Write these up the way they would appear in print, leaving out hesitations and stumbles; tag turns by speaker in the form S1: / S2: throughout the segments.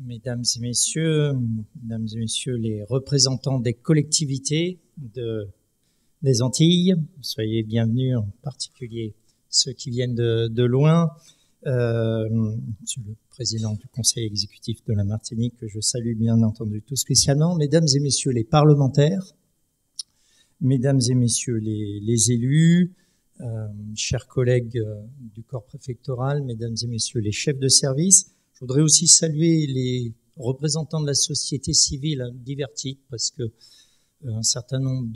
S1: Mesdames et messieurs, les représentants des collectivités des Antilles, soyez bienvenus, en particulier ceux qui viennent de loin. Monsieur le président du conseil exécutif de la Martinique, que je salue bien entendu tout spécialement. Mesdames et messieurs les parlementaires, mesdames et messieurs les élus, chers collègues du corps préfectoral, mesdames et messieurs les chefs de service, je voudrais aussi saluer les représentants de la société civile à divers titres, parce que un certain nombre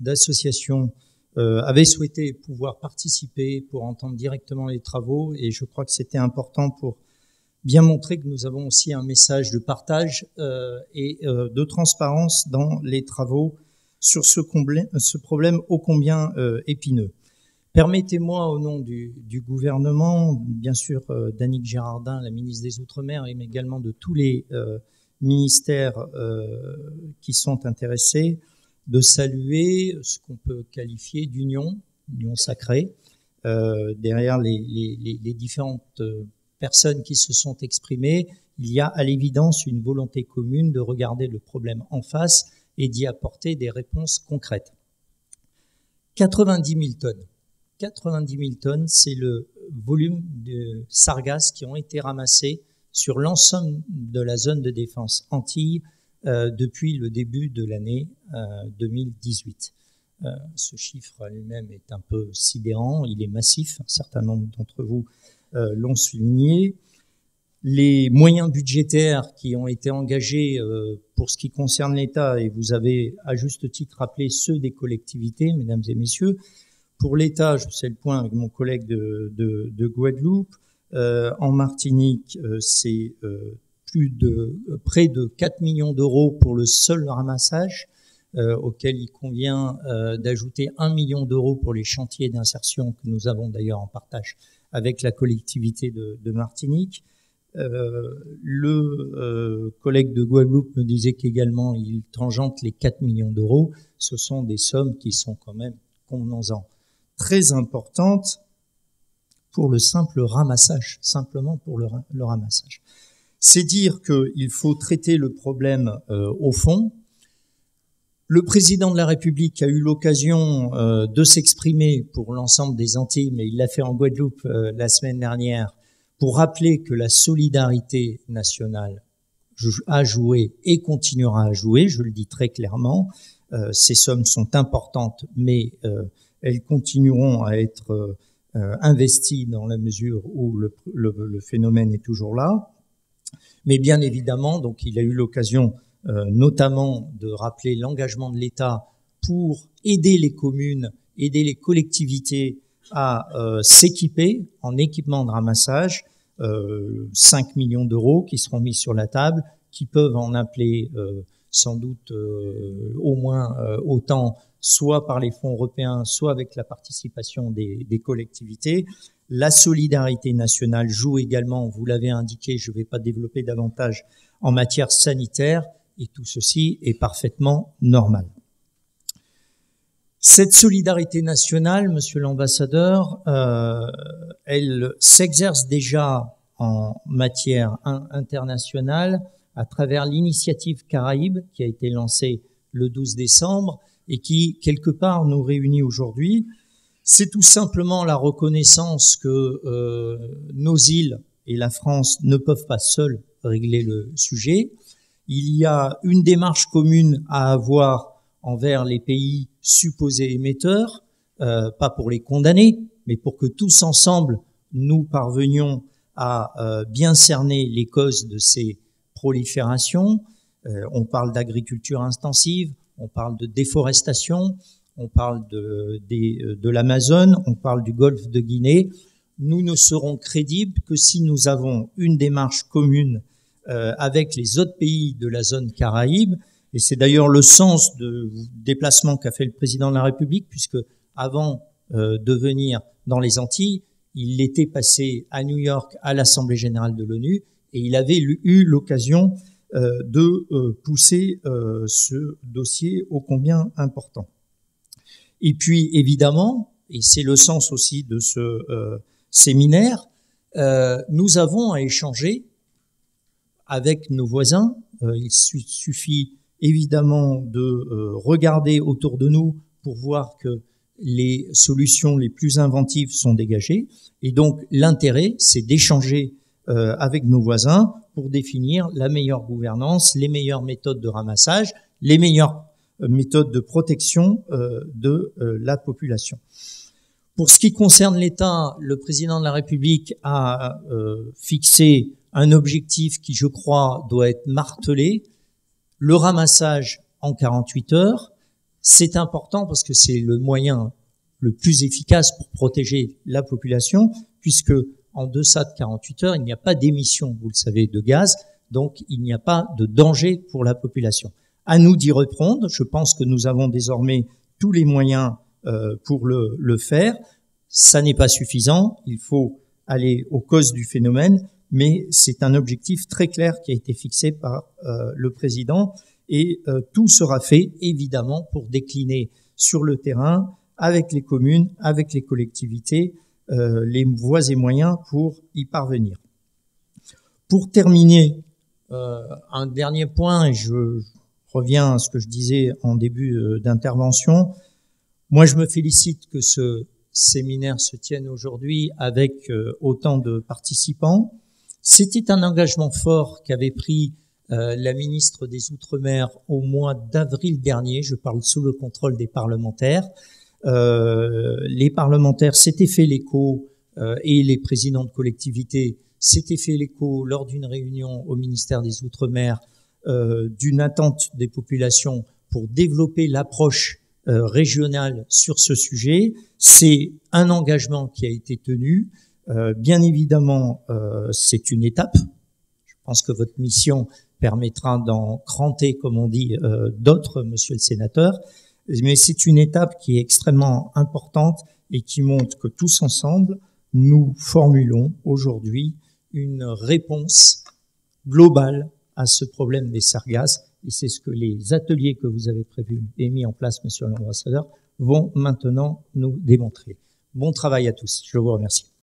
S1: d'associations avaient souhaité pouvoir participer pour entendre directement les travaux, et je crois que c'était important pour bien montrer que nous avons aussi un message de partage et de transparence dans les travaux sur ce problème ô combien épineux. Permettez-moi, au nom du gouvernement, bien sûr d'Annick Girardin, la ministre des Outre-mer, mais également de tous les ministères qui sont intéressés, de saluer ce qu'on peut qualifier d'union sacrée, derrière les différentes personnes qui se sont exprimées. Il y a à l'évidence une volonté commune de regarder le problème en face et d'y apporter des réponses concrètes. 90 000 tonnes. 90 000 tonnes, c'est le volume de sargasses qui ont été ramassés sur l'ensemble de la zone de défense Antilles depuis le début de l'année 2018. Ce chiffre lui-même est un peu sidérant, il est massif, un certain nombre d'entre vous l'ont souligné. Les moyens budgétaires qui ont été engagés pour ce qui concerne l'État, et vous avez à juste titre rappelé ceux des collectivités, mesdames et messieurs. Pour l'État, je fais le point avec mon collègue de Guadeloupe. En Martinique, c'est près de 4 millions d'euros pour le seul ramassage, auquel il convient d'ajouter 1 million d'euros pour les chantiers d'insertion que nous avons d'ailleurs en partage avec la collectivité de Martinique. Le collègue de Guadeloupe me disait qu'également il tangente les 4 millions d'euros. Ce sont des sommes qui sont quand même, convenons-en, très importante pour le simple ramassage, simplement pour le ramassage. C'est dire qu'il faut traiter le problème au fond. Le président de la République a eu l'occasion de s'exprimer pour l'ensemble des Antilles, mais il l'a fait en Guadeloupe la semaine dernière, pour rappeler que la solidarité nationale a joué et continuera à jouer, je le dis très clairement. Ces sommes sont importantes, mais elles continueront à être investies dans la mesure où le phénomène est toujours là. Mais bien évidemment, donc il a eu l'occasion notamment de rappeler l'engagement de l'État pour aider les communes, aider les collectivités à s'équiper en équipement de ramassage, 5 millions d'euros qui seront mis sur la table, qui peuvent en appeler sans doute au moins autant, soit par les fonds européens, soit avec la participation des collectivités. La solidarité nationale joue également, vous l'avez indiqué, je ne vais pas développer davantage, en matière sanitaire, et tout ceci est parfaitement normal. Cette solidarité nationale, monsieur l'ambassadeur, elle s'exerce déjà en matière internationale à travers l'initiative Caraïbes qui a été lancée le 12 décembre et qui, quelque part, nous réunit aujourd'hui. C'est tout simplement la reconnaissance que nos îles et la France ne peuvent pas seules régler le sujet. Il y a une démarche commune à avoir envers les pays supposés émetteurs, pas pour les condamner, mais pour que tous ensemble, nous parvenions à bien cerner les causes de ces proliférations. On parle d'agriculture intensive, on parle de déforestation, on parle de l'Amazone, on parle du golfe de Guinée. Nous ne serons crédibles que si nous avons une démarche commune avec les autres pays de la zone Caraïbe. Et c'est d'ailleurs le sens du déplacement qu'a fait le président de la République, puisque avant de venir dans les Antilles, il était passé à New York à l'Assemblée générale de l'ONU et il avait eu l'occasion de pousser ce dossier ô combien important. Et puis évidemment, et c'est le sens aussi de ce séminaire, nous avons à échanger avec nos voisins. Il suffit évidemment de regarder autour de nous pour voir que les solutions les plus inventives sont dégagées. Et donc l'intérêt, c'est d'échanger avec nos voisins pour définir la meilleure gouvernance, les meilleures méthodes de ramassage, les meilleures méthodes de protection de la population. Pour ce qui concerne l'État, le président de la République a fixé un objectif qui, je crois, doit être martelé. Le ramassage en 48 heures, c'est important parce que c'est le moyen le plus efficace pour protéger la population, puisque en deçà de 48 heures, il n'y a pas d'émission, vous le savez, de gaz, donc il n'y a pas de danger pour la population. À nous d'y répondre. Je pense que nous avons désormais tous les moyens pour le faire. Ça n'est pas suffisant. Il faut aller aux causes du phénomène, mais c'est un objectif très clair qui a été fixé par le président, et tout sera fait évidemment pour décliner sur le terrain avec les communes, avec les collectivités, les voies et moyens pour y parvenir. Pour terminer, un dernier point, et je reviens à ce que je disais en début d'intervention. Moi, je me félicite que ce séminaire se tienne aujourd'hui avec autant de participants. C'était un engagement fort qu'avait pris la ministre des Outre-mer au mois d'avril dernier. Je parle sous le contrôle des parlementaires. Les parlementaires s'étaient fait l'écho et les présidents de collectivités s'étaient fait l'écho lors d'une réunion au ministère des Outre-mer d'une attente des populations pour développer l'approche régionale sur ce sujet. C'est un engagement qui a été tenu. Bien évidemment, c'est une étape. Je pense que votre mission permettra d'en cranter, comme on dit, d'autres, monsieur le sénateur. Mais c'est une étape qui est extrêmement importante et qui montre que tous ensemble, nous formulons aujourd'hui une réponse globale à ce problème des sargasses. Et c'est ce que les ateliers que vous avez prévus et mis en place, monsieur l'ambassadeur, vont maintenant nous démontrer. Bon travail à tous. Je vous remercie.